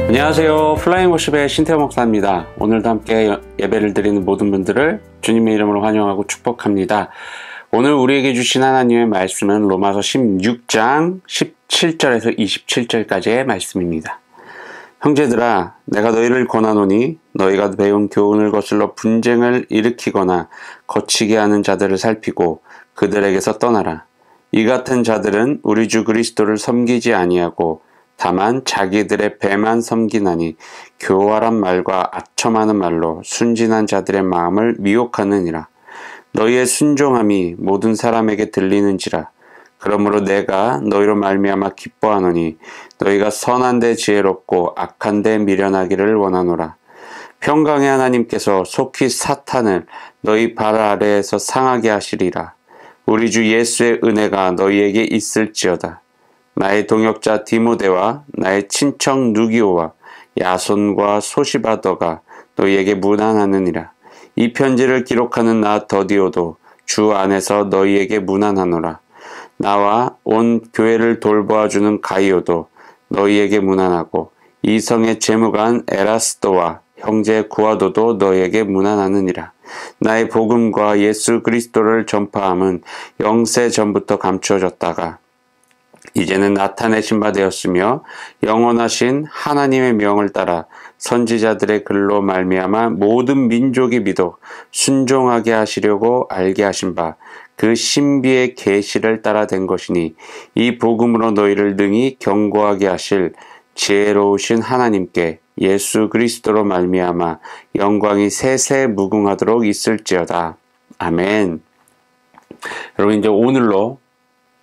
안녕하세요. 플라잉 워십의 신태호 목사입니다. 오늘도 함께 예배를 드리는 모든 분들을 주님의 이름으로 환영하고 축복합니다. 오늘 우리에게 주신 하나님의 말씀은 로마서 16장 17절에서 27절까지의 말씀입니다. 형제들아, 내가 너희를 권하노니 너희가 배운 교훈을 거슬러 분쟁을 일으키거나 거치게 하는 자들을 살피고 그들에게서 떠나라. 이 같은 자들은 우리 주 그리스도를 섬기지 아니하고 다만 자기들의 배만 섬기나니 교활한 말과 아첨하는 말로 순진한 자들의 마음을 미혹하느니라. 너희의 순종함이 모든 사람에게 들리는지라. 그러므로 내가 너희로 말미암아 기뻐하노니 너희가 선한 데 지혜롭고 악한 데 미련하기를 원하노라. 평강의 하나님께서 속히 사탄을 너희 발 아래에서 상하게 하시리라. 우리 주 예수의 은혜가 너희에게 있을지어다. 나의 동역자 디모데와 나의 친척 누기오와 야손과 소시바더가 너희에게 문안하느니라. 이 편지를 기록하는 나 더디오도 주 안에서 너희에게 문안하노라. 나와 온 교회를 돌보아주는 가이오도 너희에게 문안하고 이성의 재무관 에라스도와 형제 구아도도 너희에게 문안하느니라. 나의 복음과 예수 그리스도를 전파함은 영세 전부터 감추어졌다가 이제는 나타내신 바 되었으며 영원하신 하나님의 명을 따라 선지자들의 글로 말미암아 모든 민족이 믿어 순종하게 하시려고 알게 하신 바 그 신비의 계시를 따라 된 것이니 이 복음으로 너희를 능히 견고하게 하실 지혜로우신 하나님께 예수 그리스도로 말미암아 영광이 세세 무궁하도록 있을지어다. 아멘. 여러분, 이제 오늘로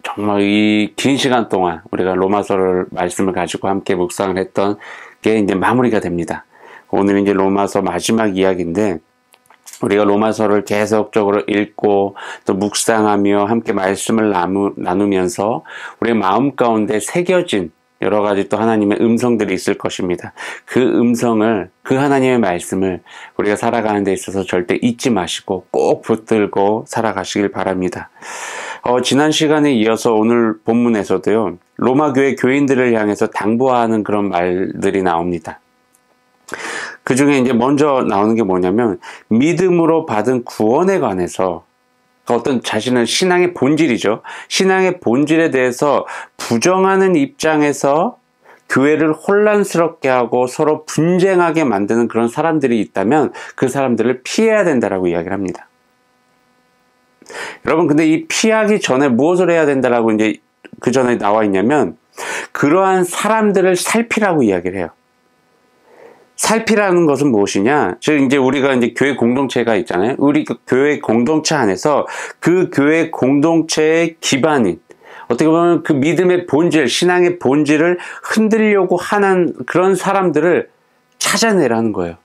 정말 이 긴 시간 동안 우리가 로마서를 말씀을 가지고 함께 묵상을 했던 게 이제 마무리가 됩니다. 오늘은 이제 로마서 마지막 이야기인데 우리가 로마서를 계속적으로 읽고 또 묵상하며 함께 말씀을 나누면서 우리의 마음 가운데 새겨진 여러 가지 또 하나님의 음성들이 있을 것입니다. 그 음성을, 그 하나님의 말씀을 우리가 살아가는 데 있어서 절대 잊지 마시고 꼭 붙들고 살아가시길 바랍니다. 지난 시간에 이어서 오늘 본문에서도요, 로마 교회 교인들을 향해서 당부하는 그런 말들이 나옵니다. 그 중에 이제 먼저 나오는 게 뭐냐면, 믿음으로 받은 구원에 관해서 어떤 자신의 신앙의 본질이죠. 신앙의 본질에 대해서 부정하는 입장에서 교회를 혼란스럽게 하고 서로 분쟁하게 만드는 그런 사람들이 있다면 그 사람들을 피해야 된다라고 이야기를 합니다. 여러분, 근데 이 피하기 전에 무엇을 해야 된다라고 이제 그 전에 나와 있냐면, 그러한 사람들을 살피라고 이야기를 해요. 살피라는 것은 무엇이냐? 즉, 이제 우리가 이제 교회 공동체가 있잖아요. 우리 그 교회 공동체 안에서 그 교회 공동체의 기반인, 어떻게 보면 그 믿음의 본질, 신앙의 본질을 흔들려고 하는 그런 사람들을 찾아내라는 거예요.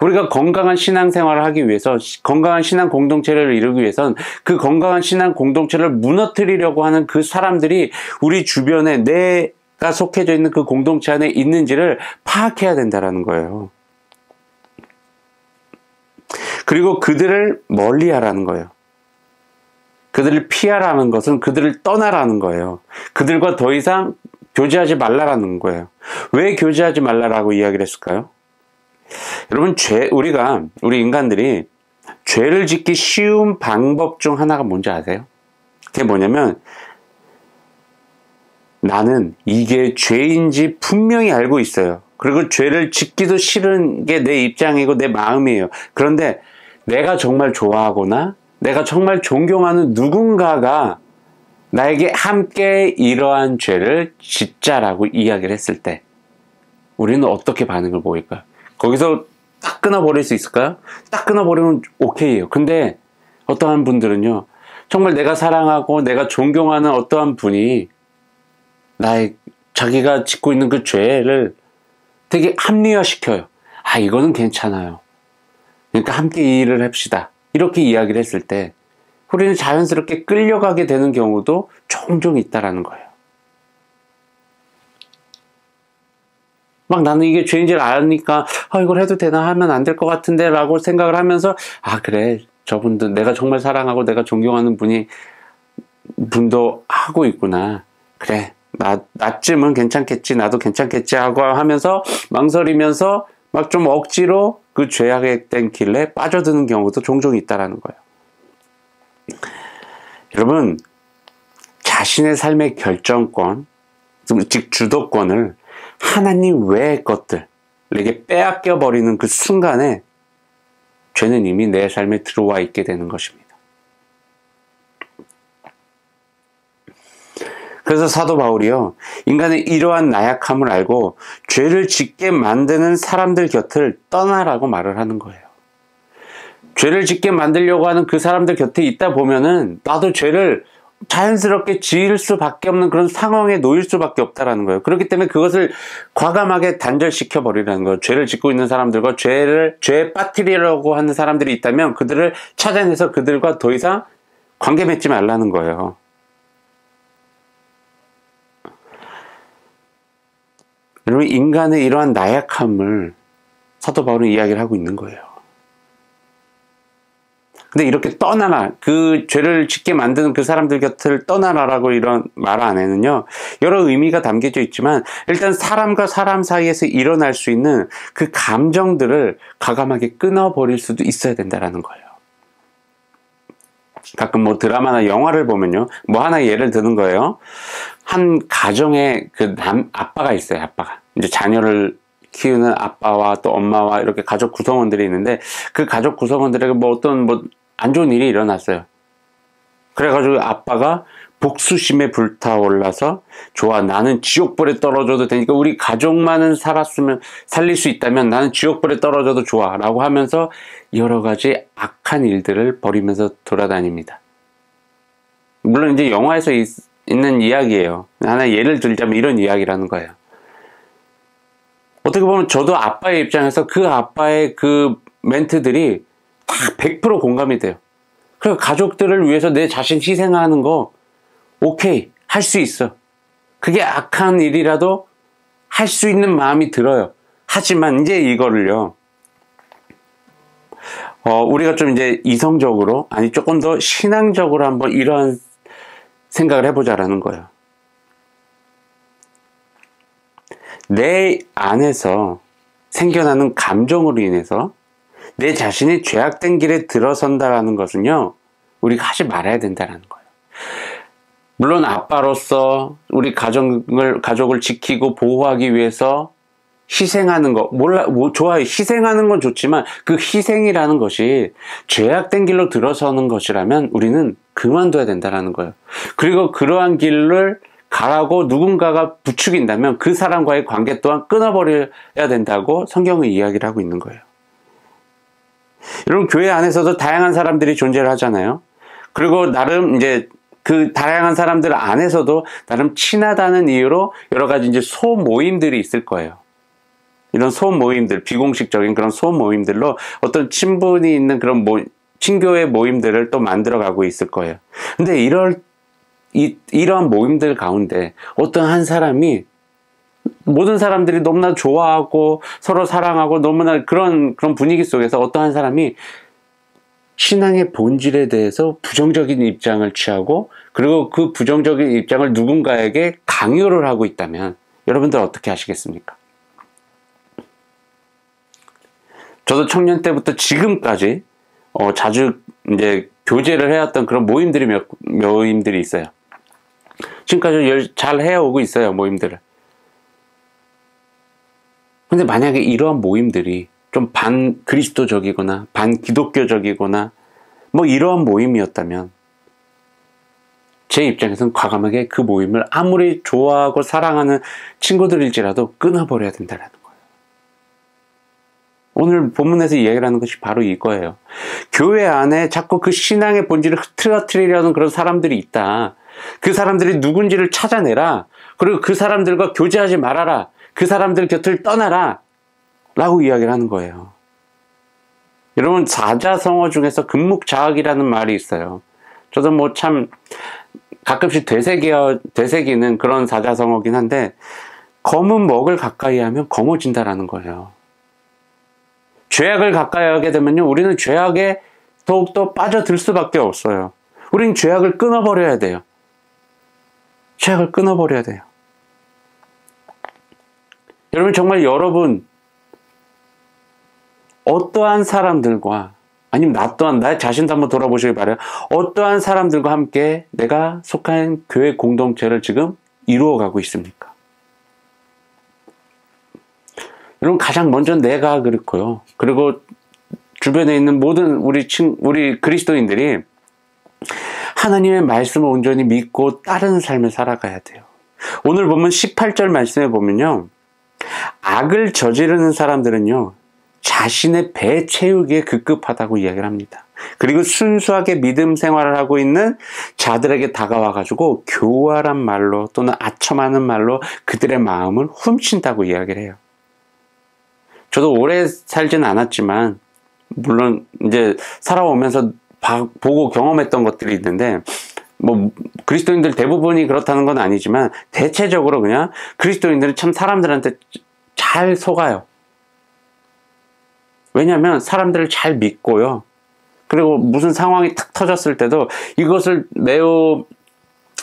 우리가 건강한 신앙생활을 하기 위해서, 건강한 신앙 공동체를 이루기 위해선 그 건강한 신앙 공동체를 무너뜨리려고 하는 그 사람들이 우리 주변에 내가 속해져 있는 그 공동체 안에 있는지를 파악해야 된다는 거예요. 그리고 그들을 멀리하라는 거예요. 그들을 피하라는 것은 그들을 떠나라는 거예요. 그들과 더 이상 교제하지 말라라는 거예요. 왜 교제하지 말라라고 이야기를 했을까요? 여러분, 우리 인간들이 죄를 짓기 쉬운 방법 중 하나가 뭔지 아세요? 그게 뭐냐면, 나는 이게 죄인지 분명히 알고 있어요. 그리고 죄를 짓기도 싫은 게 내 입장이고 내 마음이에요. 그런데 내가 정말 좋아하거나 내가 정말 존경하는 누군가가 나에게 함께 이러한 죄를 짓자라고 이야기를 했을 때 우리는 어떻게 반응을 보일까요? 거기서 딱 끊어버릴 수 있을까요? 딱 끊어버리면 오케이예요. 근데 어떠한 분들은요, 정말 내가 사랑하고 내가 존경하는 어떠한 분이 자기가 짓고 있는 그 죄를 되게 합리화시켜요. 아, 이거는 괜찮아요. 그러니까 함께 이 일을 합시다. 이렇게 이야기를 했을 때 우리는 자연스럽게 끌려가게 되는 경우도 종종 있다라는 거예요. 막 나는 이게 죄인지를 아니까 이걸 해도 되나, 하면 안 될 것 같은데 라고 생각을 하면서, 그래, 저분도 내가 정말 사랑하고 내가 존경하는 분도 하고 있구나. 그래, 나쯤은 괜찮겠지, 나도 괜찮겠지 하고 하면서 망설이면서 막 좀 억지로 그 죄악에 된 길에 빠져드는 경우도 종종 있다라는 거예요. 여러분, 자신의 삶의 결정권, 즉 주도권을 하나님 외의 것들에게 빼앗겨 버리는 그 순간에 죄는 이미 내 삶에 들어와 있게 되는 것입니다. 그래서 사도 바울이요, 인간의 이러한 나약함을 알고 죄를 짓게 만드는 사람들 곁을 떠나라고 말을 하는 거예요. 죄를 짓게 만들려고 하는 그 사람들 곁에 있다 보면은 나도 죄를 자연스럽게 지을 수밖에 없는 그런 상황에 놓일 수밖에 없다라는 거예요. 그렇기 때문에 그것을 과감하게 단절시켜 버리라는 거예요. 죄를 짓고 있는 사람들과 죄에 빠뜨리려고 하는 사람들이 있다면 그들을 찾아내서 그들과 더 이상 관계 맺지 말라는 거예요. 여러분, 인간의 이러한 나약함을 사도 바울은 이야기를 하고 있는 거예요. 근데 이렇게 떠나라, 그 죄를 짓게 만드는 그 사람들 곁을 떠나라라고 이런 말 안에는요, 여러 의미가 담겨져 있지만 일단 사람과 사람 사이에서 일어날 수 있는 그 감정들을 과감하게 끊어버릴 수도 있어야 된다라는 거예요. 가끔 뭐 드라마나 영화를 보면요, 뭐 하나 예를 드는 거예요. 한 가정에 그 아빠가 있어요. 아빠가 이제 자녀를 키우는 아빠와 또 엄마와 이렇게 가족 구성원들이 있는데, 그 가족 구성원들에게 뭐 어떤 안 좋은 일이 일어났어요. 그래가지고 아빠가 복수심에 불타올라서, 좋아, 나는 지옥불에 떨어져도 되니까 우리 가족만은 살릴 수 있다면 나는 지옥불에 떨어져도 좋아 라고 하면서 여러 가지 악한 일들을 벌이면서 돌아다닙니다. 물론 이제 영화에서 있는 이야기예요. 하나 예를 들자면 이런 이야기라는 거예요. 어떻게 보면 저도 아빠의 입장에서 그 아빠의 그 멘트들이 다 100% 공감이 돼요. 그래서 가족들을 위해서 내 자신 희생하는 거 오케이, 할 수 있어. 그게 악한 일이라도 할 수 있는 마음이 들어요. 하지만 이제 이거를요, 우리가 좀 이제 이성적으로, 아니 조금 더 신앙적으로 한번 이러한 생각을 해보자라는 거예요. 내 안에서 생겨나는 감정으로 인해서 내 자신이 죄악된 길에 들어선다라는 것은요, 우리가 하지 말아야 된다는 거예요. 물론 아빠로서 우리 가족을 지키고 보호하기 위해서 희생하는 거, 좋아요. 희생하는 건 좋지만 그 희생이라는 것이 죄악된 길로 들어서는 것이라면 우리는 그만둬야 된다는 거예요. 그리고 그러한 길을 가라고 누군가가 부추긴다면 그 사람과의 관계 또한 끊어버려야 된다고 성경은 이야기를 하고 있는 거예요. 여러분, 교회 안에서도 다양한 사람들이 존재를 하잖아요. 그리고 나름 이제 그 다양한 사람들 안에서도 나름 친하다는 이유로 여러 가지 이제 소모임들이 있을 거예요. 이런 소모임들, 비공식적인 그런 소모임들로 어떤 친분이 있는 그런 친교의 모임들을 또 만들어가고 있을 거예요. 근데 이러한 모임들 가운데 어떤 한 사람이, 모든 사람들이 너무나 좋아하고 서로 사랑하고 너무나 그런 분위기 속에서 어떤 한 사람이 신앙의 본질에 대해서 부정적인 입장을 취하고, 그리고 그 부정적인 입장을 누군가에게 강요를 하고 있다면 여러분들 어떻게 하시겠습니까? 저도 청년 때부터 지금까지 자주 이제 교제를 해왔던 그런 모임들이 있어요. 지금까지 잘 해오고 있어요, 모임들을. 근데 만약에 이러한 모임들이 좀 반그리스도적이거나 반기독교적이거나 뭐 이러한 모임이었다면 제 입장에서는 과감하게 그 모임을 아무리 좋아하고 사랑하는 친구들일지라도 끊어버려야 된다는 거예요. 오늘 본문에서 이야기를 하는 것이 바로 이거예요. 교회 안에 자꾸 그 신앙의 본질을 흐트러뜨리려는 그런 사람들이 있다. 그 사람들이 누군지를 찾아내라. 그리고 그 사람들과 교제하지 말아라. 그 사람들 곁을 떠나라. 라고 이야기를 하는 거예요. 여러분, 사자성어 중에서 금묵자학이라는 말이 있어요. 저도 뭐 참 가끔씩 되새기는 그런 사자성어긴 한데, 검은 먹을 가까이 하면 검어진다라는 거예요. 죄악을 가까이 하게 되면요, 우리는 죄악에 더욱더 빠져들 수밖에 없어요. 우리는 죄악을 끊어버려야 돼요. 죄악을 끊어버려야 돼요. 여러분, 정말 여러분 어떠한 사람들과, 아니면 나 또한 나 자신도 한번 돌아보시기 바라요. 어떠한 사람들과 함께 내가 속한 교회 공동체를 지금 이루어가고 있습니까? 여러분, 가장 먼저 내가 그렇고요. 그리고 주변에 있는 모든 우리 그리스도인들이 하나님의 말씀을 온전히 믿고 따르는 삶을 살아가야 돼요. 오늘 보면 18절 말씀에 보면요, 악을 저지르는 사람들은요, 자신의 배 채우기에 급급하다고 이야기를 합니다. 그리고 순수하게 믿음 생활을 하고 있는 자들에게 다가와가지고 교활한 말로 또는 아첨하는 말로 그들의 마음을 훔친다고 이야기를 해요. 저도 오래 살진 않았지만, 물론 이제 살아오면서 보고 경험했던 것들이 있는데, 뭐 그리스도인들 대부분이 그렇다는 건 아니지만 대체적으로 그냥 그리스도인들은 참 사람들한테 잘 속아요. 왜냐하면 사람들을 잘 믿고요. 그리고 무슨 상황이 탁 터졌을 때도 이것을 매우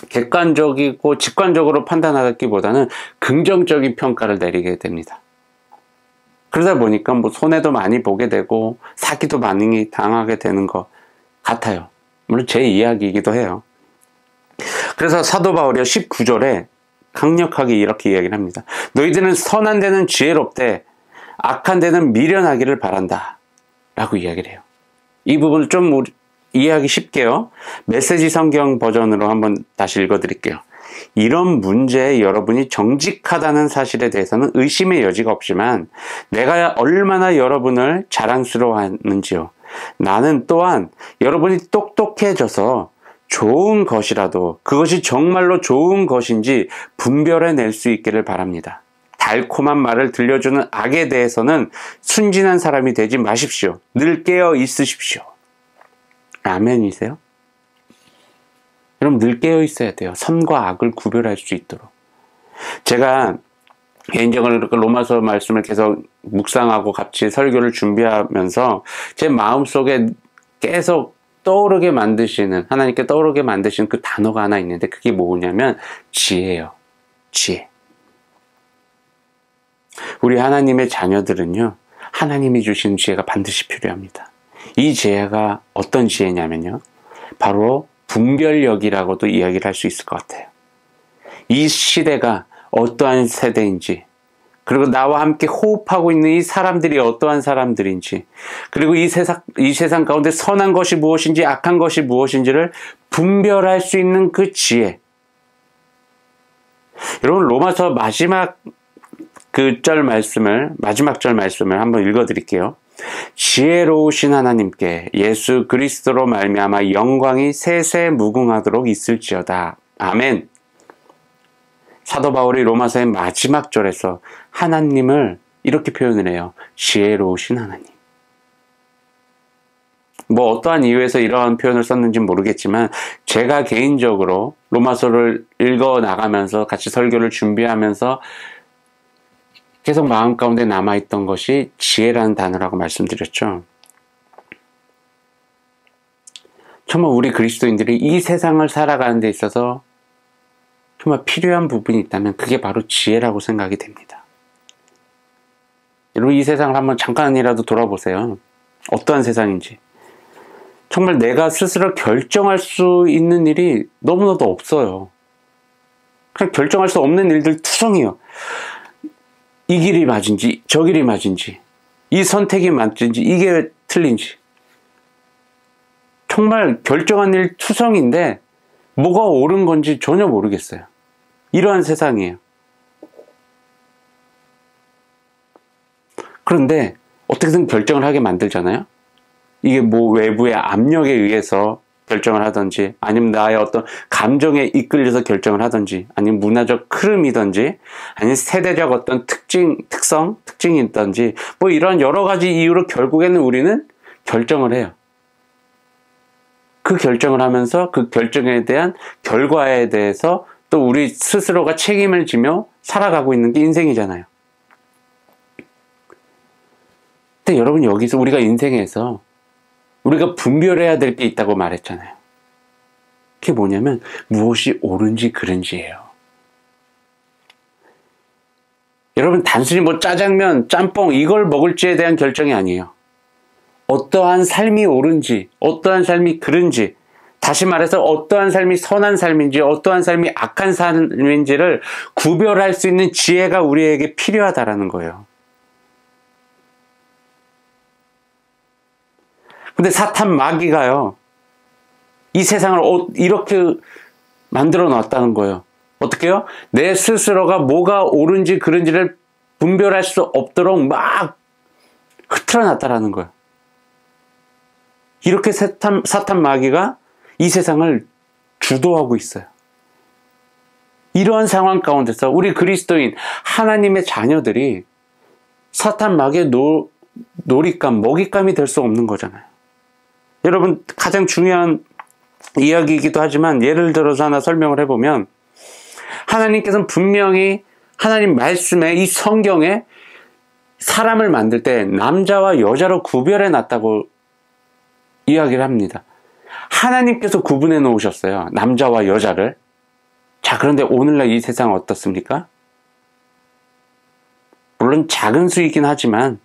객관적이고 직관적으로 판단하기보다는 긍정적인 평가를 내리게 됩니다. 그러다 보니까 뭐 손해도 많이 보게 되고 사기도 많이 당하게 되는 것 같아요. 물론 제 이야기이기도 해요. 그래서 사도 바울이 19절에 강력하게 이렇게 이야기를 합니다. 너희들은 선한 데는 지혜롭되 악한 데는 미련하기를 바란다 라고 이야기를 해요. 이 부분을 좀 이해하기 쉽게요, 메시지 성경 버전으로 한번 다시 읽어드릴게요. 이런 문제에 여러분이 정직하다는 사실에 대해서는 의심의 여지가 없지만 내가 얼마나 여러분을 자랑스러워하는지요. 나는 또한 여러분이 똑똑해져서 좋은 것이라도 그것이 정말로 좋은 것인지 분별해낼 수 있기를 바랍니다. 달콤한 말을 들려주는 악에 대해서는 순진한 사람이 되지 마십시오. 늘 깨어 있으십시오. 아멘이세요? 여러분, 늘 깨어 있어야 돼요. 선과 악을 구별할 수 있도록. 제가 개인적으로 로마서 말씀을 계속 묵상하고 같이 설교를 준비하면서 제 마음속에 계속 떠오르게 만드시는, 하나님께 떠오르게 만드시는 그 단어가 하나 있는데 그게 뭐냐면 지혜예요. 지혜. 우리 하나님의 자녀들은요, 하나님이 주신 지혜가 반드시 필요합니다. 이 지혜가 어떤 지혜냐면요, 바로 분별력이라고도 이야기를 할 수 있을 것 같아요. 이 시대가 어떠한 세대인지, 그리고 나와 함께 호흡하고 있는 이 사람들이 어떠한 사람들인지, 그리고 이 세상 가운데 선한 것이 무엇인지 악한 것이 무엇인지를 분별할 수 있는 그 지혜. 여러분, 로마서 마지막 절 말씀을 한번 읽어드릴게요. 지혜로우신 하나님께 예수 그리스도로 말미암아 영광이 세세 무궁하도록 있을지어다. 아멘. 사도 바울이 로마서의 마지막 절에서 하나님을 이렇게 표현을 해요. 지혜로우신 하나님. 뭐 어떠한 이유에서 이러한 표현을 썼는지 모르겠지만 제가 개인적으로 로마서를 읽어 나가면서 같이 설교를 준비하면서 계속 마음 가운데 남아있던 것이 지혜라는 단어라고 말씀드렸죠. 정말 우리 그리스도인들이 이 세상을 살아가는 데 있어서 정말 필요한 부분이 있다면 그게 바로 지혜라고 생각이 됩니다. 여러분, 이 세상을 한번 잠깐이라도 돌아보세요. 어떠한 세상인지. 정말 내가 스스로 결정할 수 있는 일이 너무나도 없어요. 그냥 결정할 수 없는 일들 투성이요. 이 길이 맞은지 저 길이 맞은지, 이 선택이 맞은지 이게 틀린지, 정말 결정한 일 투성인데 뭐가 옳은 건지 전혀 모르겠어요. 이러한 세상이에요. 그런데 어떻게든 결정을 하게 만들잖아요. 이게 뭐 외부의 압력에 의해서 결정을 하든지, 아니면 나의 어떤 감정에 이끌려서 결정을 하든지, 아니면 문화적 흐름이든지, 아니면 세대적 어떤 특징이 있든지, 뭐 이런 여러 가지 이유로 결국에는 우리는 결정을 해요. 그 결정을 하면서 그 결정에 대한 결과에 대해서 또 우리 스스로가 책임을 지며 살아가고 있는 게 인생이잖아요. 근데 여러분, 여기서 우리가 인생에서 우리가 분별해야 될 게 있다고 말했잖아요. 그게 뭐냐면 무엇이 옳은지 그른지예요. 여러분, 단순히 뭐 짜장면, 짬뽕 이걸 먹을지에 대한 결정이 아니에요. 어떠한 삶이 옳은지, 어떠한 삶이 그른지, 다시 말해서 어떠한 삶이 선한 삶인지, 어떠한 삶이 악한 삶인지를 구별할 수 있는 지혜가 우리에게 필요하다라는 거예요. 근데 사탄 마귀가요, 이 세상을 이렇게 만들어 놨다는 거예요. 어떻게요? 내 스스로가 뭐가 옳은지 그른지를 분별할 수 없도록 막 흐트러 놨다라는 거예요. 이렇게 사탄 마귀가 이 세상을 주도하고 있어요. 이러한 상황 가운데서 우리 그리스도인 하나님의 자녀들이 사탄 마귀의 놀잇감, 먹잇감이 될 수 없는 거잖아요. 여러분, 가장 중요한 이야기이기도 하지만 예를 들어서 하나 설명을 해보면, 하나님께서는 분명히 하나님 말씀에, 이 성경에 사람을 만들 때 남자와 여자로 구별해 놨다고 이야기를 합니다. 하나님께서 구분해 놓으셨어요, 남자와 여자를. 자, 그런데 오늘날 이 세상은 어떻습니까? 물론 작은 수이긴 하지만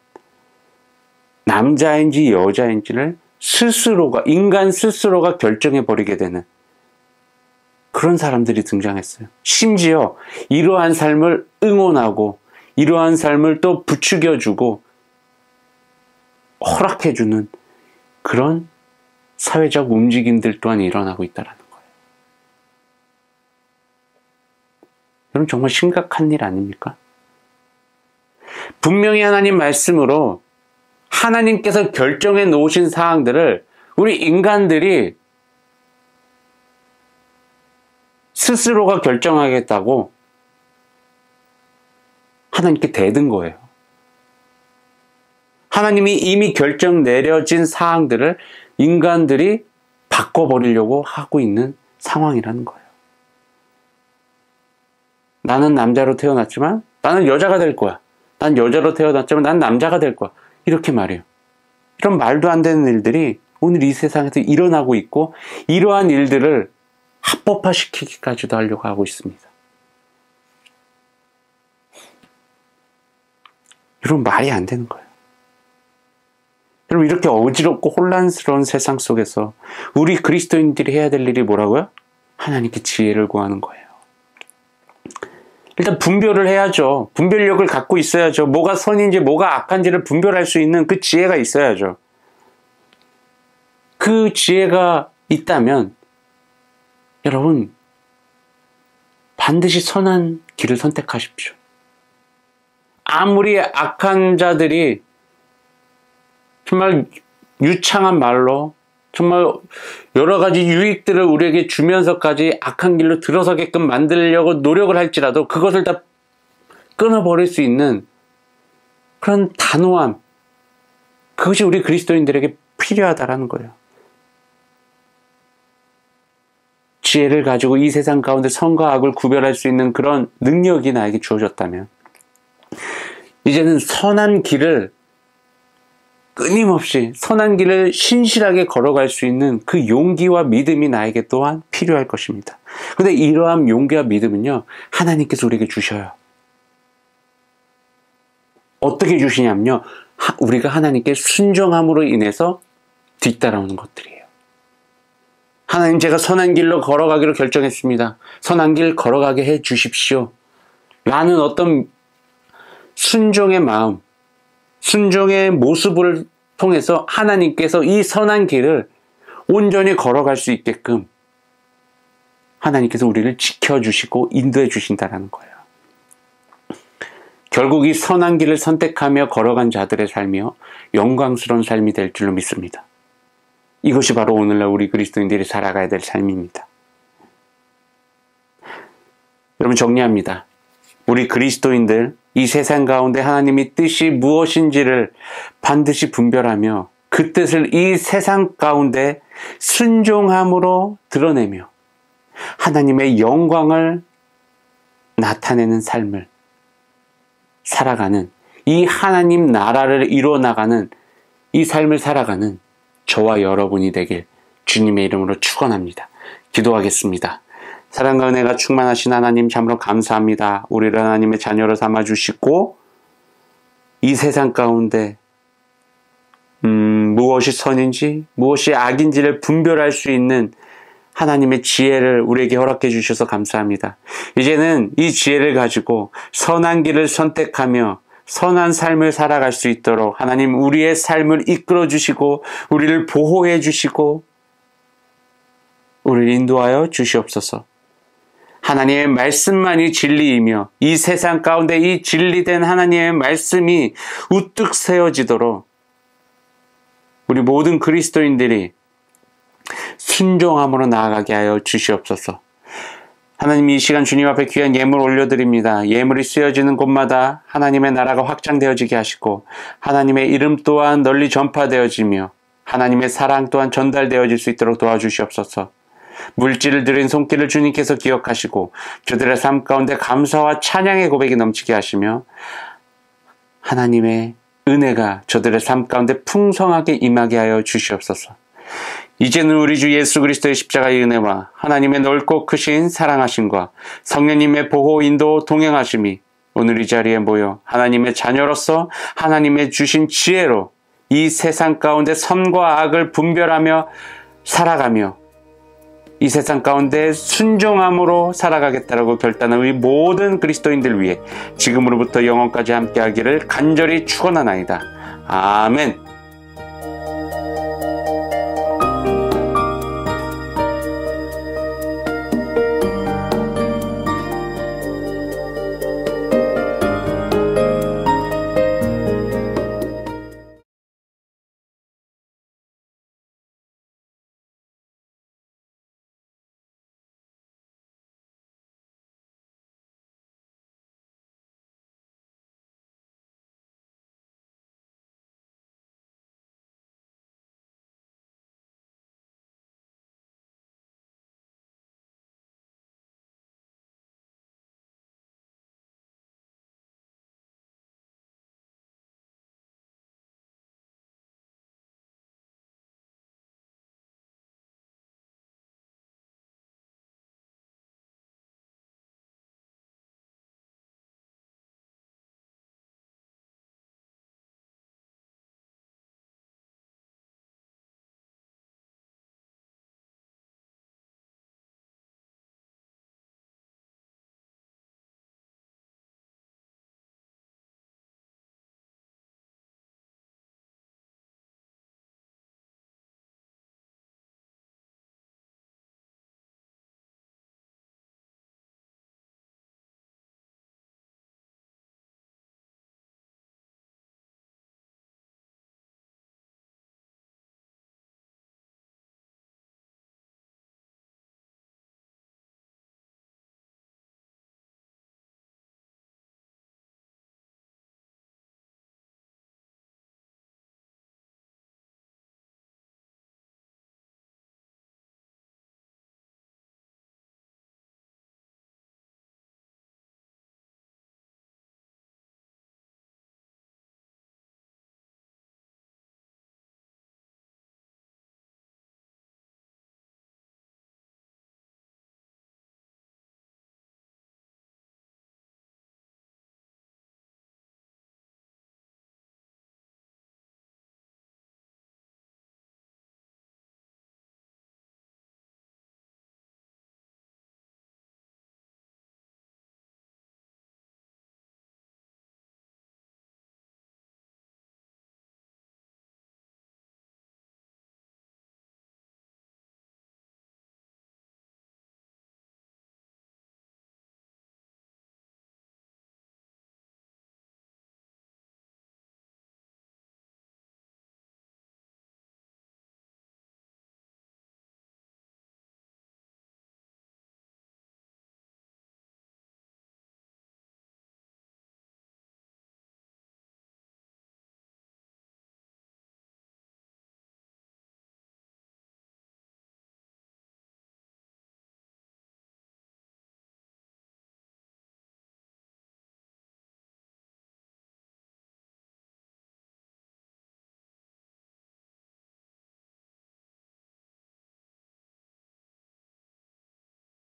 남자인지 여자인지를 인간 스스로가 결정해 버리게 되는 그런 사람들이 등장했어요. 심지어 이러한 삶을 응원하고 이러한 삶을 또 부추겨주고 허락해주는 그런 사회적 움직임들 또한 일어나고 있다는 거예요. 여러분, 정말 심각한 일 아닙니까? 분명히 하나님 말씀으로 하나님께서 결정해 놓으신 사항들을 우리 인간들이 스스로가 결정하겠다고 하나님께 대든 거예요. 하나님이 이미 결정 내려진 사항들을 인간들이 바꿔버리려고 하고 있는 상황이라는 거예요. 나는 남자로 태어났지만 나는 여자가 될 거야. 난 여자로 태어났지만 난 남자가 될 거야. 이렇게 말해요. 이런 말도 안 되는 일들이 오늘 이 세상에서 일어나고 있고, 이러한 일들을 합법화시키기까지도 하려고 하고 있습니다. 이런 말이 안 되는 거예요. 여러분, 이렇게 어지럽고 혼란스러운 세상 속에서 우리 그리스도인들이 해야 될 일이 뭐라고요? 하나님께 지혜를 구하는 거예요. 일단 분별을 해야죠. 분별력을 갖고 있어야죠. 뭐가 선인지 뭐가 악한지를 분별할 수 있는 그 지혜가 있어야죠. 그 지혜가 있다면 여러분, 반드시 선한 길을 선택하십시오. 아무리 악한 자들이 정말 유창한 말로 정말 여러 가지 유익들을 우리에게 주면서까지 악한 길로 들어서게끔 만들려고 노력을 할지라도 그것을 다 끊어버릴 수 있는 그런 단호함, 그것이 우리 그리스도인들에게 필요하다라는 거예요. 지혜를 가지고 이 세상 가운데 선과 악을 구별할 수 있는 그런 능력이 나에게 주어졌다면 이제는 선한 길을 끊임없이 선한 길을 신실하게 걸어갈 수 있는 그 용기와 믿음이 나에게 또한 필요할 것입니다. 그런데 이러한 용기와 믿음은요, 하나님께서 우리에게 주셔요. 어떻게 주시냐면요, 우리가 하나님께 순종함으로 인해서 뒤따라오는 것들이에요. 하나님, 제가 선한 길로 걸어가기로 결정했습니다. 선한 길 걸어가게 해 주십시오. 라는 어떤 순종의 마음, 순종의 모습을 통해서 하나님께서 이 선한 길을 온전히 걸어갈 수 있게끔 하나님께서 우리를 지켜주시고 인도해 주신다는 거예요. 결국 이 선한 길을 선택하며 걸어간 자들의 삶이요, 영광스러운 삶이 될 줄로 믿습니다. 이것이 바로 오늘날 우리 그리스도인들이 살아가야 될 삶입니다. 여러분, 정리합니다. 우리 그리스도인들, 이 세상 가운데 하나님의 뜻이 무엇인지를 반드시 분별하며 그 뜻을 이 세상 가운데 순종함으로 드러내며 하나님의 영광을 나타내는 삶을 살아가는, 이 하나님 나라를 이루어 나가는 이 삶을 살아가는 저와 여러분이 되길 주님의 이름으로 축원합니다. 기도하겠습니다. 사랑과 은혜가 충만하신 하나님 참으로 감사합니다. 우리를 하나님의 자녀로 삼아주시고 이 세상 가운데 무엇이 선인지 무엇이 악인지를 분별할 수 있는 하나님의 지혜를 우리에게 허락해 주셔서 감사합니다. 이제는 이 지혜를 가지고 선한 길을 선택하며 선한 삶을 살아갈 수 있도록 하나님 우리의 삶을 이끌어 주시고 우리를 보호해 주시고 우리를 인도하여 주시옵소서. 하나님의 말씀만이 진리이며 이 세상 가운데 이 진리된 하나님의 말씀이 우뚝 세워지도록 우리 모든 그리스도인들이 순종함으로 나아가게 하여 주시옵소서. 하나님 이 시간 주님 앞에 귀한 예물 올려드립니다. 예물이 쓰여지는 곳마다 하나님의 나라가 확장되어지게 하시고 하나님의 이름 또한 널리 전파되어지며 하나님의 사랑 또한 전달되어질 수 있도록 도와주시옵소서. 물질을 드린 손길을 주님께서 기억하시고 저들의 삶 가운데 감사와 찬양의 고백이 넘치게 하시며 하나님의 은혜가 저들의 삶 가운데 풍성하게 임하게 하여 주시옵소서. 이제는 우리 주 예수 그리스도의 십자가의 은혜와 하나님의 넓고 크신 사랑하심과 성령님의 보호, 인도, 동행하심이 오늘 이 자리에 모여 하나님의 자녀로서 하나님의 주신 지혜로 이 세상 가운데 선과 악을 분별하며 살아가며 이 세상 가운데 순종함으로 살아가겠다라고 결단한 우리 모든 그리스도인들 위해 지금으로부터 영원까지 함께하기를 간절히 축원하나이다. 아멘.